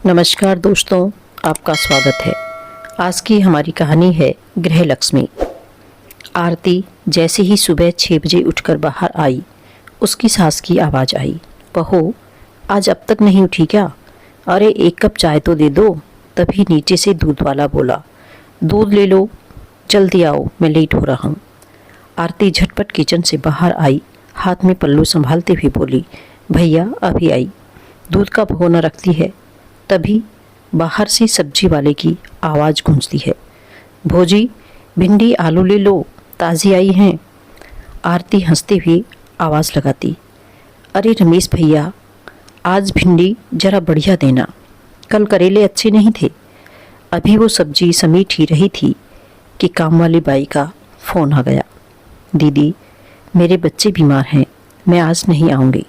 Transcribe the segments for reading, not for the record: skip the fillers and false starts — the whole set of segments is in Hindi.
नमस्कार दोस्तों, आपका स्वागत है। आज की हमारी कहानी है गृह लक्ष्मी। आरती जैसे ही सुबह 6 बजे उठकर बाहर आई, उसकी सास की आवाज़ आई, बहू आज अब तक नहीं उठी क्या? अरे एक कप चाय तो दे दो। तभी नीचे से दूध वाला बोला, दूध ले लो, जल्दी आओ, मैं लेट हो रहा हूँ। आरती झटपट किचन से बाहर आई, हाथ में पल्लू संभालते हुए बोली, भैया अभी आई, दूध का भगोना रखती है। तभी बाहर से सब्जी वाले की आवाज़ गूंजती है, भोजी भिंडी आलू ले लो, ताज़ी आई हैं। आरती हंसते हुए आवाज़ लगाती, अरे रमेश भैया आज भिंडी ज़रा बढ़िया देना, कल करेले अच्छे नहीं थे। अभी वो सब्जी समेट ही रही थी कि काम वाली बाई का फ़ोन आ गया, दीदी मेरे बच्चे बीमार हैं, मैं आज नहीं आऊँगी।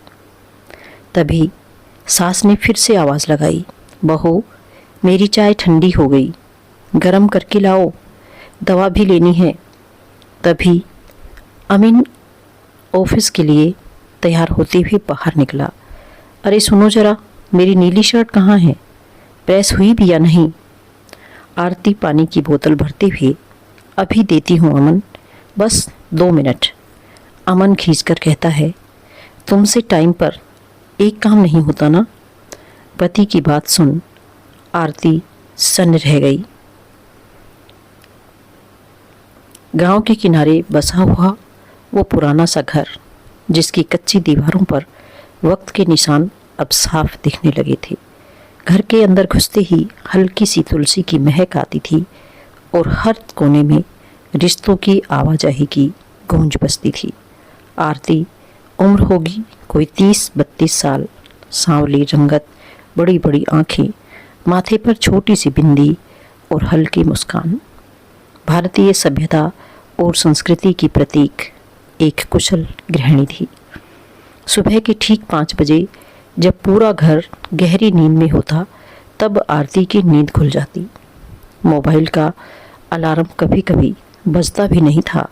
तभी सास ने फिर से आवाज़ लगाई, बहू मेरी चाय ठंडी हो गई, गरम करके लाओ, दवा भी लेनी है। तभी अमीन ऑफिस के लिए तैयार होते हुए बाहर निकला। अरे सुनो ज़रा, मेरी नीली शर्ट कहाँ है, प्रेस हुई भी या नहीं? आरती पानी की बोतल भरते हुए, अभी देती हूँ अमन, बस 2 मिनट। अमन खींचकर कहता है, तुमसे टाइम पर एक काम नहीं होता ना? पति की बात सुन आरती सन्न रह गई। गांव के किनारे बसा हुआ वो पुराना सा घर, जिसकी कच्ची दीवारों पर वक्त के निशान अब साफ दिखने लगे थे। घर के अंदर घुसते ही हल्की सी तुलसी की महक आती थी और हर कोने में रिश्तों की आवाजाही की गूंज बसती थी। आरती उम्र होगी कोई 30-32 साल, सांवली रंगत, बड़ी बड़ी आंखें, माथे पर छोटी सी बिंदी और हल्की मुस्कान। भारतीय सभ्यता और संस्कृति की प्रतीक, एक कुशल गृहिणी थी। सुबह के ठीक 5 बजे जब पूरा घर गहरी नींद में होता, तब आरती की नींद खुल जाती। मोबाइल का अलार्म कभी कभी बजता भी नहीं था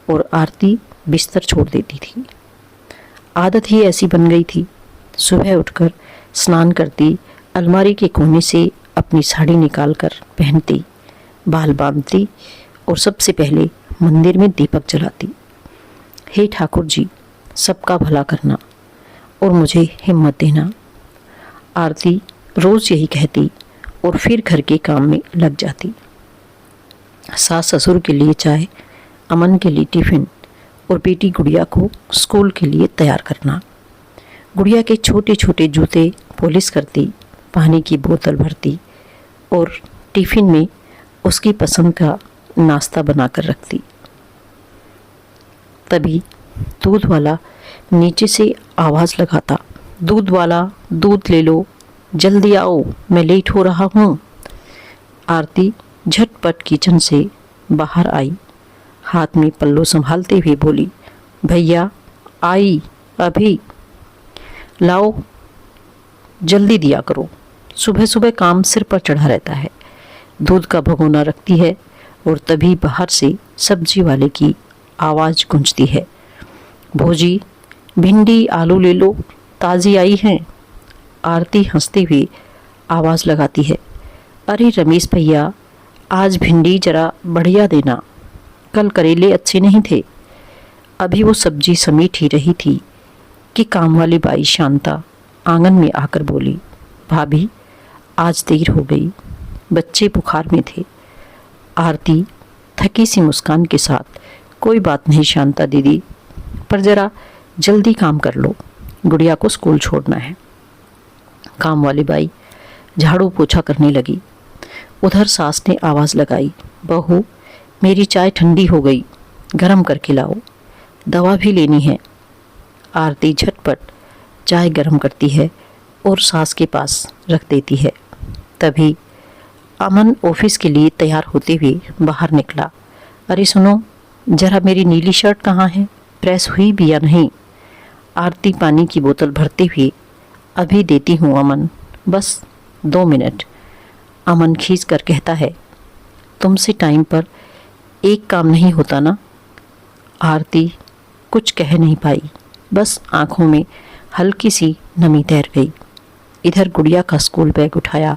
और आरती बिस्तर छोड़ देती थी। आदत ही ऐसी बन गई थी। सुबह उठकर स्नान करती, अलमारी के कोने से अपनी साड़ी निकालकर पहनती, बाल बांधती और सबसे पहले मंदिर में दीपक जलाती। हे ठाकुर जी, सबका भला करना और मुझे हिम्मत देना। आरती रोज़ यही कहती और फिर घर के काम में लग जाती। सास ससुर के लिए चाय, अमन के लिए टिफ़िन और बेटी गुड़िया को स्कूल के लिए तैयार करना। गुड़िया के छोटे छोटे जूते पॉलिश करती, पानी की बोतल भरती और टिफ़िन में उसकी पसंद का नाश्ता बनाकर रखती। तभी दूध वाला नीचे से आवाज़ लगाता, दूध वाला दूध ले लो, जल्दी आओ, मैं लेट हो रहा हूँ। आरती झटपट किचन से बाहर आई, हाथ में पल्लू संभालते हुए बोली, भैया आई अभी, लाओ जल्दी दिया करो, सुबह सुबह काम सिर पर चढ़ा रहता है। दूध का भगोना रखती है और तभी बाहर से सब्जी वाले की आवाज़ गूंजती है, भोजी भिंडी आलू ले लो, ताज़ी आई हैं। आरती हंसते हुए आवाज़ लगाती है, अरे रमेश भैया आज भिंडी ज़रा बढ़िया देना, कल करेले अच्छे नहीं थे। अभी वो सब्जी समेट ही रही थी कि काम वाली बाई शांता आंगन में आकर बोली, भाभी आज देर हो गई, बच्चे बुखार में थे। आरती थकी सी मुस्कान के साथ, कोई बात नहीं शांता दीदी, पर ज़रा जल्दी काम कर लो, गुड़िया को स्कूल छोड़ना है। काम वाली बाई झाड़ू पोछा करने लगी। उधर सास ने आवाज़ लगाई, बहू मेरी चाय ठंडी हो गई, गरम करके लाओ, दवा भी लेनी है। आरती झटपट चाय गरम करती है और सास के पास रख देती है। तभी अमन ऑफिस के लिए तैयार होते हुए बाहर निकला। अरे सुनो ज़रा, मेरी नीली शर्ट कहाँ है, प्रेस हुई भी या नहीं? आरती पानी की बोतल भरते हुए, अभी देती हूँ अमन, बस 2 मिनट। अमन खींच कर कहता है, तुमसे टाइम पर एक काम नहीं होता ना? आरती कुछ कह नहीं पाई, बस आंखों में हल्की सी नमी तैर गई। इधर गुड़िया का स्कूल बैग उठाया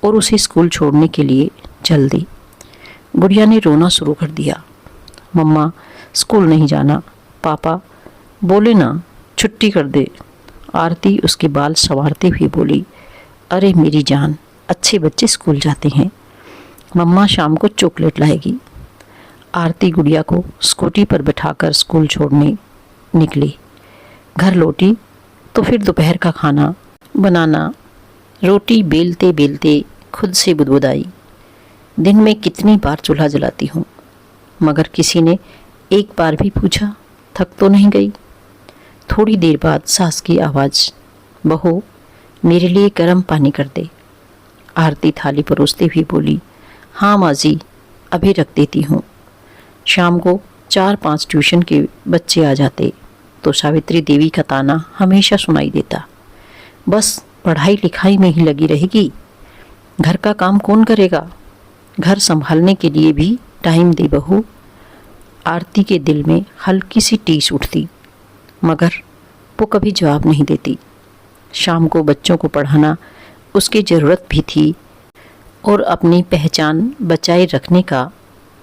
और उसे स्कूल छोड़ने के लिए चल दी। गुड़िया ने रोना शुरू कर दिया। मम्मा स्कूल नहीं जाना, पापा बोले ना छुट्टी कर दे। आरती उसके बाल संवारते हुए बोली, अरे मेरी जान, अच्छे बच्चे स्कूल जाते हैं, मम्मा शाम को चॉकलेट लाएगी। आरती गुड़िया को स्कूटी पर बिठाकर स्कूल छोड़ने निकली। घर लौटी तो फिर दोपहर का खाना बनाना, रोटी बेलते बेलते खुद से बुदबुदाई। दिन में कितनी बार चूल्हा जलाती हूँ, मगर किसी ने एक बार भी पूछा थक तो नहीं गई। थोड़ी देर बाद सास की आवाज़, बहू मेरे लिए गर्म पानी कर दे। आरती थाली परोसते हुए बोली, हाँ माँ जी, अभी रख देती हूँ। शाम को 4-5 ट्यूशन के बच्चे आ जाते तो सावित्री देवी का ताना हमेशा सुनाई देता, बस पढ़ाई लिखाई में ही लगी रहेगी, घर का काम कौन करेगा, घर संभालने के लिए भी टाइम दे बहू। आरती के दिल में हल्की सी टीस उठती, मगर वो कभी जवाब नहीं देती। शाम को बच्चों को पढ़ाना उसकी ज़रूरत भी थी और अपनी पहचान बचाए रखने का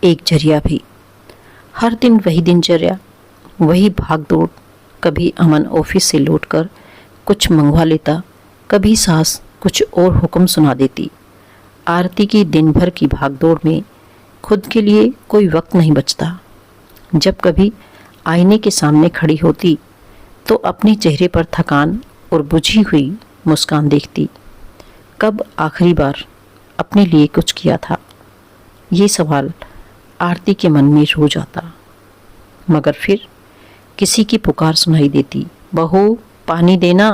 एक जरिया भी। हर दिन वही दिनचर्या, वही भाग दौड़। कभी अमन ऑफिस से लौटकर कुछ मंगवा लेता, कभी सास कुछ और हुक्म सुना देती। आरती की दिन भर की भागदौड़ में खुद के लिए कोई वक्त नहीं बचता। जब कभी आईने के सामने खड़ी होती तो अपने चेहरे पर थकान और बुझी हुई मुस्कान देखती। कब आखिरी बार अपने लिए कुछ किया था, ये सवाल आरती के मन में रोज आता। मगर फिर किसी की पुकार सुनाई देती, बहू पानी देना,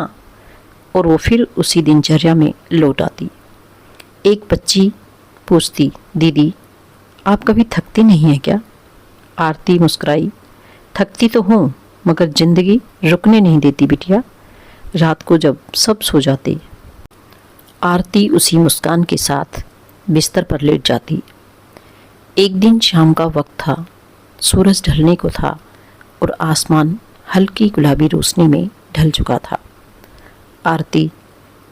और वो फिर उसी दिनचर्या में लौट आती। एक बच्ची पूछती, दीदी आप कभी थकती नहीं हैं क्या? आरती मुस्कुराई, थकती तो हूँ, मगर जिंदगी रुकने नहीं देती बिटिया। रात को जब सब सो जाते, आरती उसी मुस्कान के साथ बिस्तर पर लेट जाती। एक दिन शाम का वक्त था, सूरज ढलने को था और आसमान हल्की गुलाबी रोशनी में ढल चुका था। आरती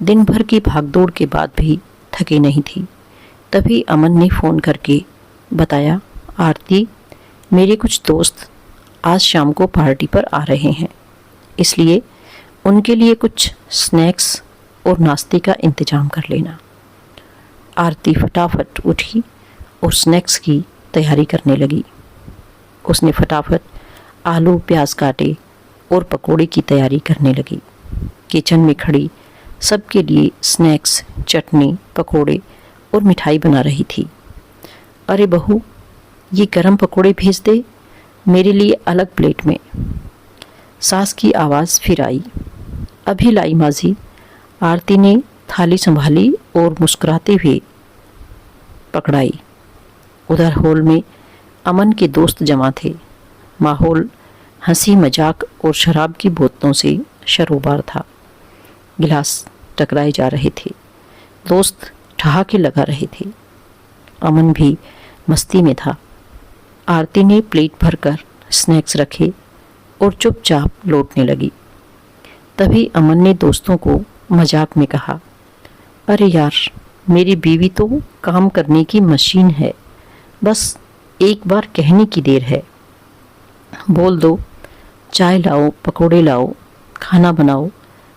दिन भर की भागदौड़ के बाद भी थकी नहीं थी। तभी अमन ने फ़ोन करके बताया, आरती मेरे कुछ दोस्त आज शाम को पार्टी पर आ रहे हैं, इसलिए उनके लिए कुछ स्नैक्स और नाश्ते का इंतज़ाम कर लेना। आरती फटाफट उठी और स्नैक्स की तैयारी करने लगी। उसने फटाफट आलू प्याज काटे और पकोड़े की तैयारी करने लगी। किचन में खड़ी सबके लिए स्नैक्स, चटनी, पकोड़े और मिठाई बना रही थी। अरे बहू, ये गरम पकोड़े भेज दे मेरे लिए अलग प्लेट में। सास की आवाज़ फिर आई, अभी लाई माँ जी। आरती ने थाली संभाली और मुस्कुराते हुए पकड़ाई। उधर हॉल में अमन के दोस्त जमा थे। माहौल हंसी मजाक और शराब की बोतलों से शरोबार था। गिलास टकराए जा रहे थे, दोस्त ठहाके लगा रहे थे। अमन भी मस्ती में था। आरती ने प्लेट भरकर स्नैक्स रखे और चुपचाप लौटने लगी। तभी अमन ने दोस्तों को मजाक में कहा, अरे यार, मेरी बीवी तो काम करने की मशीन है, बस एक बार कहने की देर है। बोल दो, चाय लाओ, पकोड़े लाओ, खाना बनाओ,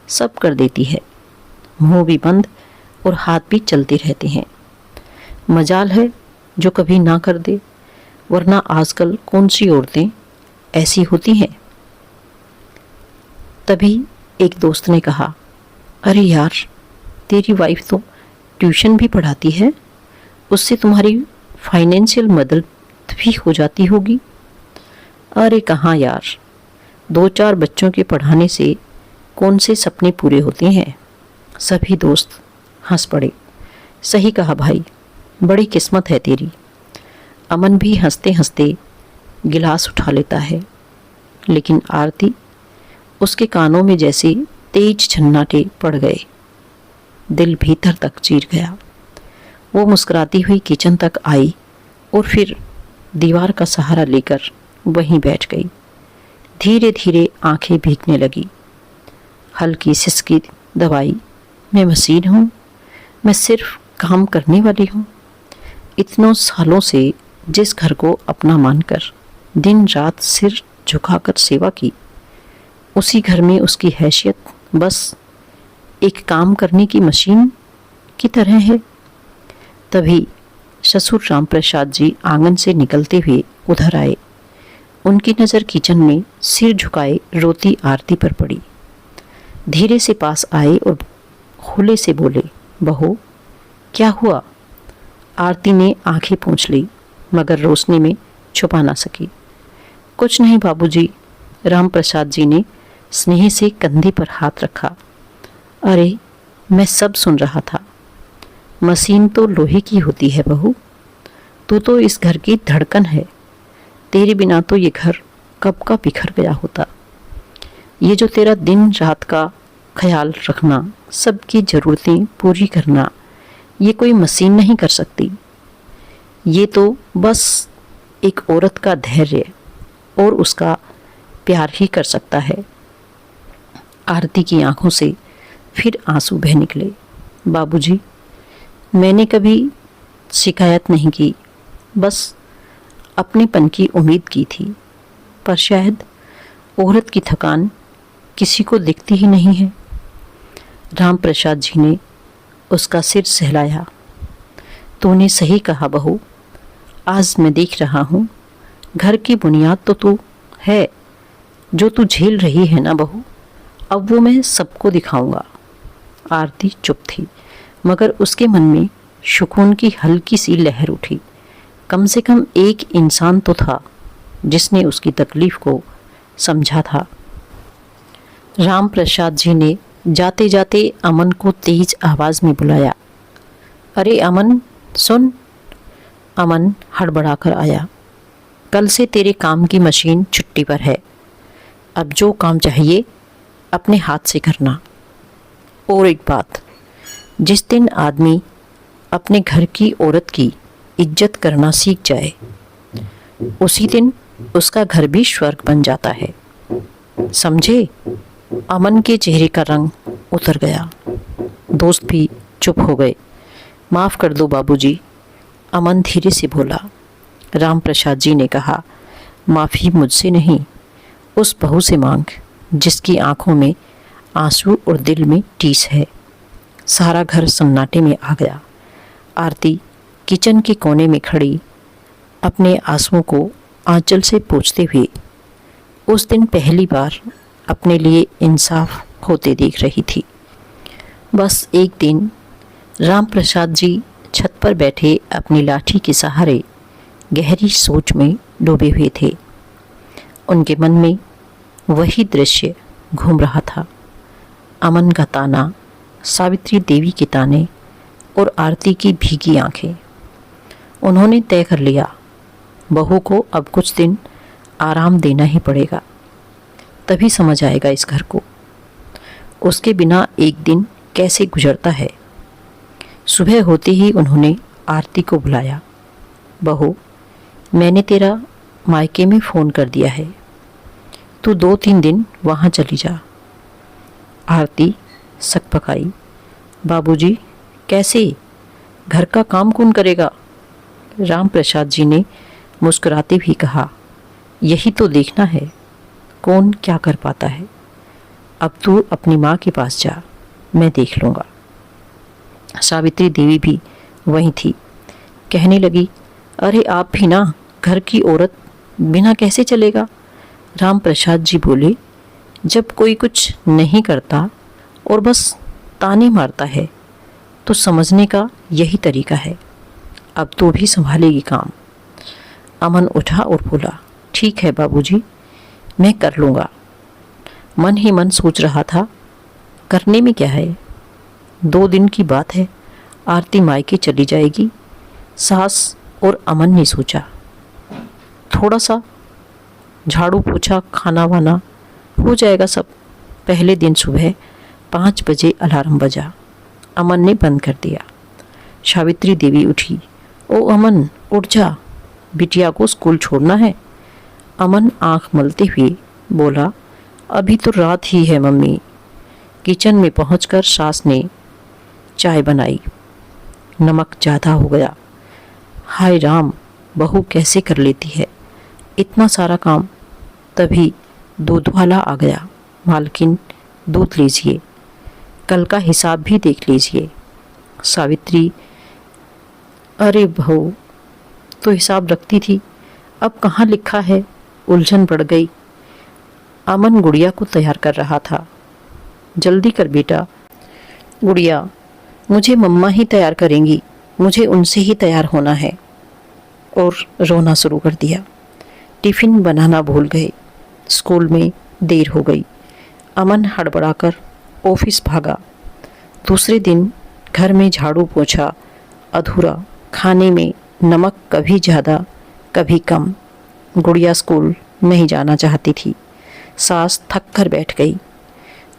सब कर देती है। मुंह भी बंद और हाथ भी चलते रहते हैं। मजाल है जो कभी ना कर दे, वरना आजकल कौन सी औरतें ऐसी होती हैं। तभी एक दोस्त ने कहा, अरे यार, तेरी वाइफ तो ट्यूशन भी पढ़ाती है, उससे तुम्हारी फाइनेंशियल मदद भी हो जाती होगी। अरे कहाँ यार, 2-4 बच्चों के पढ़ाने से कौन से सपने पूरे होते हैं। सभी दोस्त हंस पड़े। सही कहा भाई, बड़ी किस्मत है तेरी। अमन भी हंसते हंसते गिलास उठा लेता है, लेकिन आरती, उसके कानों में जैसे तेज छन्नाटे पड़ गए। दिल भीतर तक चीर गया। वो मुस्कुराती हुई किचन तक आई और फिर दीवार का सहारा लेकर वहीं बैठ गई। धीरे धीरे आंखें भीगने लगी। हल्की सिसकी दवाई मैं मशीन हूँ? मैं सिर्फ काम करने वाली हूँ। इतनों सालों से जिस घर को अपना मानकर दिन रात सिर झुकाकर सेवा की, उसी घर में उसकी हैसियत बस एक काम करने की मशीन की तरह है। तभी ससुर राम प्रसाद जी आंगन से निकलते हुए उधर आए। उनकी नज़र किचन में सिर झुकाए रोती आरती पर पड़ी। धीरे से पास आए और खुले से बोले, बहू क्या हुआ? आरती ने आंखें पोंछ ली मगर रोशनी में छुपा ना सकी। कुछ नहीं बाबूजी, राम प्रसाद जी ने स्नेह से कंधे पर हाथ रखा। अरे मैं सब सुन रहा था। मशीन तो लोहे की होती है बहू। तू तो इस घर की धड़कन है। तेरे बिना तो ये घर कब का बिखर गया होता। ये जो तेरा दिन रात का ख्याल रखना, सबकी ज़रूरतें पूरी करना, ये कोई मशीन नहीं कर सकती। ये तो बस एक औरत का धैर्य और उसका प्यार ही कर सकता है। आरती की आंखों से फिर आंसू बह निकले। बाबूजी, मैंने कभी शिकायत नहीं की, बस अपनेपन की उम्मीद की थी। पर शायद औरत की थकान किसी को दिखती ही नहीं है। राम प्रसाद जी ने उसका सिर सहलाया। तूने सही कहा बहू। आज मैं देख रहा हूँ घर की बुनियाद तो तू है। जो तू झेल रही है ना बहू, अब वो मैं सबको दिखाऊंगा। आरती चुप थी मगर उसके मन में सुकून की हल्की सी लहर उठी। कम से कम एक इंसान तो था जिसने उसकी तकलीफ को समझा था। राम प्रसाद जी ने जाते जाते अमन को तेज आवाज में बुलाया। अरे अमन सुन। अमन हड़बड़ाकर आया। कल से तेरे काम की मशीन छुट्टी पर है। अब जो काम चाहिए अपने हाथ से करना। और एक बात, जिस दिन आदमी अपने घर की औरत की इज्जत करना सीख जाए, उसी दिन उसका घर भी स्वर्ग बन जाता है। समझे? अमन के चेहरे का रंग उतर गया। दोस्त भी चुप हो गए। माफ़ कर दो बाबूजी, अमन धीरे से बोला। राम प्रसाद जी ने कहा, माफ़ी मुझसे नहीं, उस बहू से मांग जिसकी आंखों में आंसू और दिल में टीस है। सारा घर सन्नाटे में आ गया। आरती किचन के कोने में खड़ी अपने आंसुओं को आंचल से पोंछते हुए उस दिन पहली बार अपने लिए इंसाफ होते देख रही थी। बस एक दिन राम प्रसाद जी छत पर बैठे अपनी लाठी के सहारे गहरी सोच में डूबे हुए थे। उनके मन में वही दृश्य घूम रहा था। अमन का ताना, सावित्री देवी के ताने और आरती की भीगी आंखें। उन्होंने तय कर लिया, बहू को अब कुछ दिन आराम देना ही पड़ेगा, तभी समझ आएगा इस घर को। उसके बिना एक दिन कैसे गुजरता है। सुबह होते ही उन्होंने आरती को बुलाया। बहू, मैंने तेरा मायके में फ़ोन कर दिया है, तू 2-3 दिन वहाँ चली जा। आरती सकपकाई। बाबूजी कैसे? घर का काम कौन करेगा? राम प्रसाद जी ने मुस्कुराते भी कहा, यही तो देखना है कौन क्या कर पाता है। अब तू अपनी माँ के पास जा, मैं देख लूँगा। सावित्री देवी भी वहीं थी। कहने लगी, अरे आप भी ना, घर की औरत बिना कैसे चलेगा? राम प्रसाद जी बोले, जब कोई कुछ नहीं करता और बस ताने मारता है तो समझने का यही तरीका है। अब तो भी संभालेगी काम। अमन उठा और बोला, ठीक है बाबूजी, मैं कर लूँगा। मन ही मन सोच रहा था, करने में क्या है, 2 दिन की बात है, आरती मायके चली जाएगी। सास और अमन ने सोचा, थोड़ा सा झाड़ू पोछा खाना वाना हो जाएगा सब। पहले दिन सुबह 5 बजे अलार्म बजा। अमन ने बंद कर दिया। सावित्री देवी उठी। ओ अमन उठ जा, बिटिया को स्कूल छोड़ना है। अमन आंख मलते हुए बोला, अभी तो रात ही है मम्मी। किचन में पहुंचकर सास ने चाय बनाई। नमक ज़्यादा हो गया। हाय राम, बहू कैसे कर लेती है इतना सारा काम। तभी दूध वाला आ गया। मालकिन, दूध लीजिए, कल का हिसाब भी देख लीजिए। सावित्री, अरे बहू, तो हिसाब रखती थी, अब कहाँ लिखा है। उलझन बढ़ गई। अमन गुड़िया को तैयार कर रहा था। जल्दी कर बेटा। गुड़िया, मुझे मम्मा ही तैयार करेंगी, मुझे उनसे ही तैयार होना है। और रोना शुरू कर दिया। टिफ़िन बनाना भूल गए। स्कूल में देर हो गई। अमन हड़बड़ाकर ऑफिस भागा। दूसरे दिन घर में झाड़ू पोछा अधूरा। खाने में नमक कभी ज़्यादा कभी कम। गुड़िया स्कूल नहीं जाना चाहती थी। सास थक कर बैठ गई।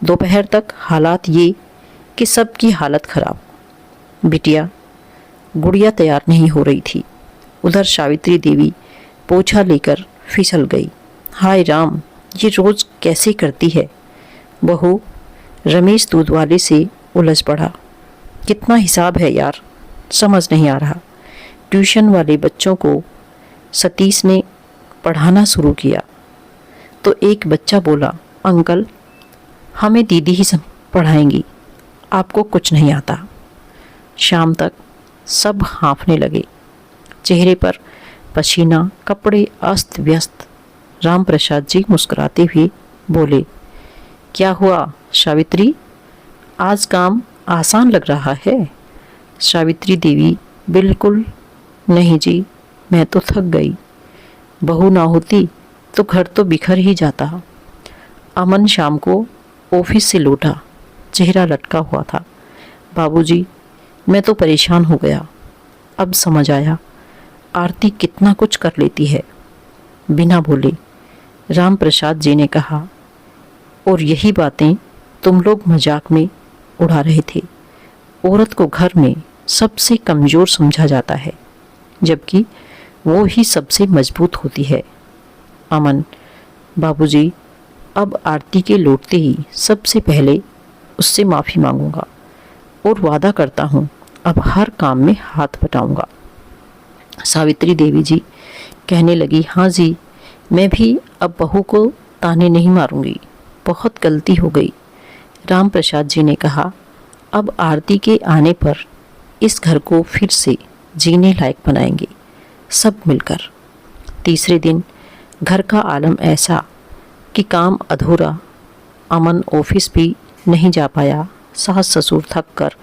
दोपहर तक हालात ये कि सबकी हालत खराब। बिटिया, गुड़िया तैयार नहीं हो रही थी। उधर सावित्री देवी पोछा लेकर फिसल गई। हाय राम, ये रोज कैसे करती है। बहू, रमेश दूध वाले से उलझ पड़ा। कितना हिसाब है यार, समझ नहीं आ रहा। ट्यूशन वाले बच्चों को सतीश ने पढ़ाना शुरू किया तो एक बच्चा बोला, अंकल, हमें दीदी ही पढ़ाएंगी, आपको कुछ नहीं आता। शाम तक सब हाँफने लगे। चेहरे पर पसीना, कपड़े अस्त व्यस्त। राम प्रसाद जी मुस्कुराते हुए बोले, क्या हुआ सावित्री, आज काम आसान लग रहा है। सावित्री देवी, बिल्कुल नहीं जी, मैं तो थक गई। बहू ना होती तो घर तो बिखर ही जाता। अमन शाम को ऑफिस से लौटा, चेहरा लटका हुआ था। बाबूजी, मैं तो परेशान हो गया। अब समझ आया आरती कितना कुछ कर लेती है। बिना बोले राम प्रसाद जी ने कहा, और यही बातें तुम लोग मजाक में उड़ा रहे थे। औरत को घर में सबसे कमज़ोर समझा जाता है, जबकि वो ही सबसे मजबूत होती है। अमन, बाबूजी, अब आरती के लौटते ही सबसे पहले उससे माफ़ी मांगूंगा और वादा करता हूँ अब हर काम में हाथ बटाऊंगा। सावित्री देवी जी कहने लगी, हाँ जी, मैं भी अब बहू को ताने नहीं मारूंगी, बहुत गलती हो गई। राम प्रसाद जी ने कहा, अब आरती के आने पर इस घर को फिर से जीने लायक बनाएंगे सब मिलकर। तीसरे दिन घर का आलम ऐसा कि काम अधूरा। अमन ऑफिस भी नहीं जा पाया। सास ससुर थक कर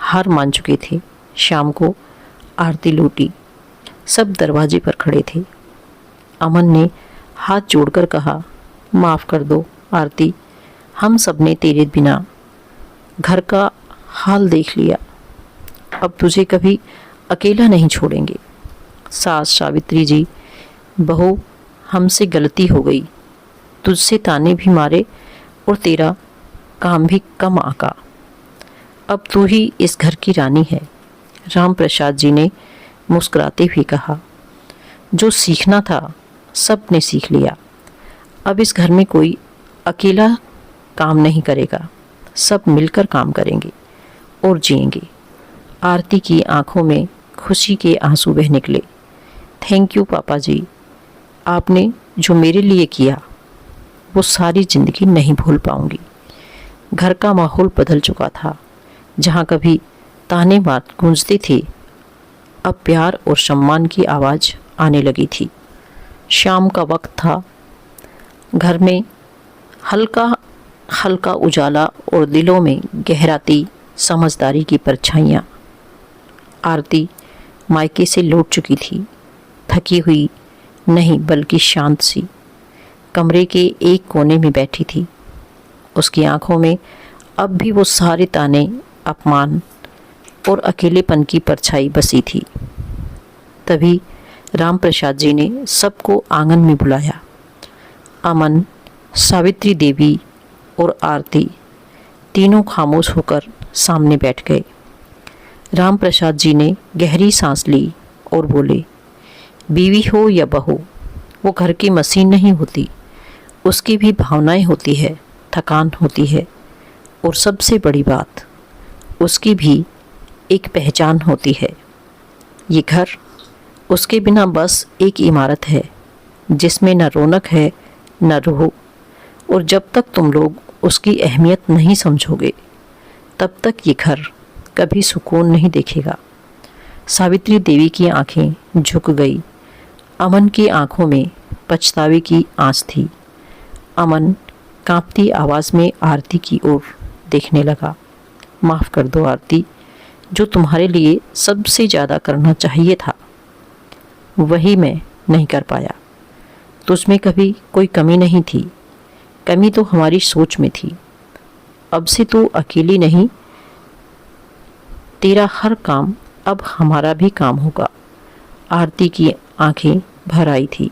हार मान चुके थे। शाम को आरती लौटी। सब दरवाजे पर खड़े थे। अमन ने हाथ जोड़कर कहा, माफ़ कर दो आरती, हम सब ने तेरे बिना घर का हाल देख लिया, अब तुझे कभी अकेला नहीं छोड़ेंगे। सास सावित्री जी, बहू, हमसे गलती हो गई, तुझसे ताने भी मारे और तेरा काम भी कम आका। अब तू ही इस घर की रानी है। राम प्रसाद जी ने मुस्कुराते हुए कहा, जो सीखना था सब ने सीख लिया। अब इस घर में कोई अकेला काम नहीं करेगा, सब मिलकर काम करेंगे और जिएंगे। आरती की आंखों में खुशी के आंसू बह निकले। थैंक यू पापा जी, आपने जो मेरे लिए किया वो सारी ज़िंदगी नहीं भूल पाऊंगी। घर का माहौल बदल चुका था। जहाँ कभी ताने मार गूंजते थे, अब प्यार और सम्मान की आवाज़ आने लगी थी। शाम का वक्त था। घर में हल्का हल्का उजाला और दिलों में गहराती समझदारी की परछाइयाँ। आरती मायके से लौट चुकी थी, थकी हुई नहीं बल्कि शांत सी। कमरे के एक कोने में बैठी थी। उसकी आंखों में अब भी वो सारे ताने, अपमान और अकेलेपन की परछाई बसी थी। तभी राम प्रसाद जी ने सबको आंगन में बुलाया। अमन, सावित्री देवी और आरती तीनों खामोश होकर सामने बैठ गए। राम प्रसाद जी ने गहरी सांस ली और बोले, बीवी हो या बहू, वो घर की मशीन नहीं होती, उसकी भी भावनाएं होती है, थकान होती है और सबसे बड़ी बात, उसकी भी एक पहचान होती है। ये घर उसके बिना बस एक इमारत है जिसमें न रौनक है न रूह। और जब तक तुम लोग उसकी अहमियत नहीं समझोगे तब तक ये घर कभी सुकून नहीं देखेगा। सावित्री देवी की आंखें झुक गई। अमन की आंखों में पछतावे की आंच थी। अमन कांपती आवाज़ में आरती की ओर देखने लगा। माफ़ कर दो आरती, जो तुम्हारे लिए सबसे ज़्यादा करना चाहिए था वही मैं नहीं कर पाया। तुझमें कभी कोई कमी नहीं थी, कमी तो हमारी सोच में थी। अब से तू अकेली नहीं, तेरा हर काम अब हमारा भी काम होगा। आरती की आंखें भर आई थी।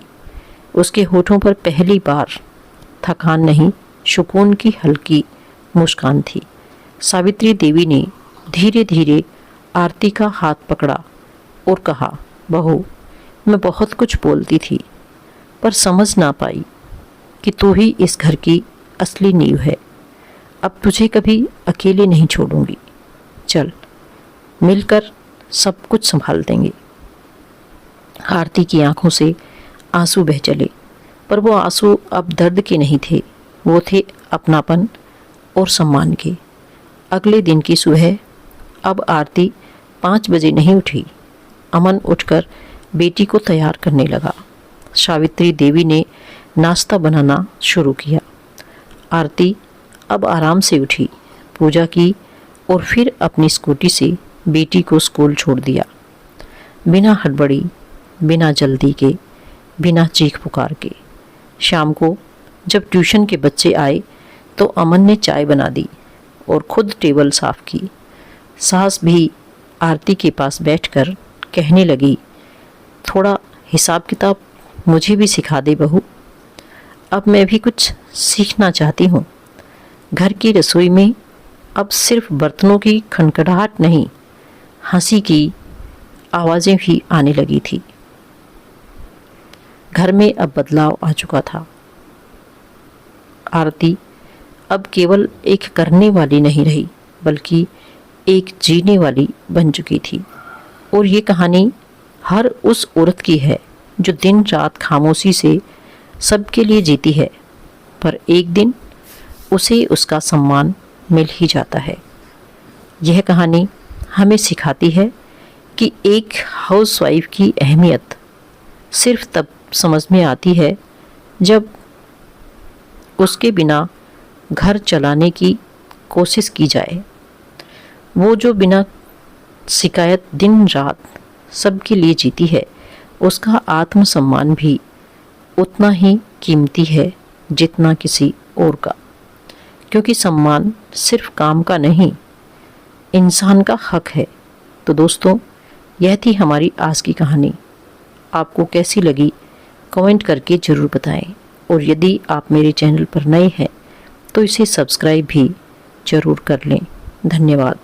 उसके होठों पर पहली बार थकान नहीं, सुकून की हल्की मुस्कान थी। सावित्री देवी ने धीरे धीरे आरती का हाथ पकड़ा और कहा, बहू, मैं बहुत कुछ बोलती थी पर समझ ना पाई कि तू ही इस घर की असली नींव है। अब तुझे कभी अकेले नहीं छोड़ूंगी। चल, मिलकर सब कुछ संभाल देंगे। आरती की आंखों से आंसू बह चले, पर वो आंसू अब दर्द के नहीं थे, वो थे अपनापन और सम्मान के। अगले दिन की सुबह अब आरती 5 बजे नहीं उठी। अमन उठकर बेटी को तैयार करने लगा। सावित्री देवी ने नाश्ता बनाना शुरू किया। आरती अब आराम से उठी, पूजा की और फिर अपनी स्कूटी से बेटी को स्कूल छोड़ दिया। बिना हड़बड़ी, बिना जल्दी के, बिना चीख पुकार के। शाम को जब ट्यूशन के बच्चे आए तो अमन ने चाय बना दी और खुद टेबल साफ की। सास भी आरती के पास बैठकर कहने लगी, थोड़ा हिसाब किताब मुझे भी सिखा दे बहू, अब मैं भी कुछ सीखना चाहती हूँ। घर की रसोई में अब सिर्फ बर्तनों की खनखटाहट नहीं, हंसी की आवाज़ें भी आने लगी थी। घर में अब बदलाव आ चुका था। आरती अब केवल एक करने वाली नहीं रही, बल्कि एक जीने वाली बन चुकी थी। और ये कहानी हर उस औरत की है जो दिन रात खामोशी से सबके लिए जीती है, पर एक दिन उसे उसका सम्मान मिल ही जाता है। यह कहानी हमें सिखाती है कि एक हाउसवाइफ की अहमियत सिर्फ तब समझ में आती है जब उसके बिना घर चलाने की कोशिश की जाए। वो जो बिना शिकायत दिन रात सबके लिए जीती है, उसका आत्मसम्मान भी उतना ही कीमती है जितना किसी और का। क्योंकि सम्मान सिर्फ काम का नहीं, इंसान का हक है। तो दोस्तों, यह थी हमारी आज की कहानी। आपको कैसी लगी कमेंट करके ज़रूर बताएं। और यदि आप मेरे चैनल पर नए हैं तो इसे सब्सक्राइब भी ज़रूर कर लें। धन्यवाद।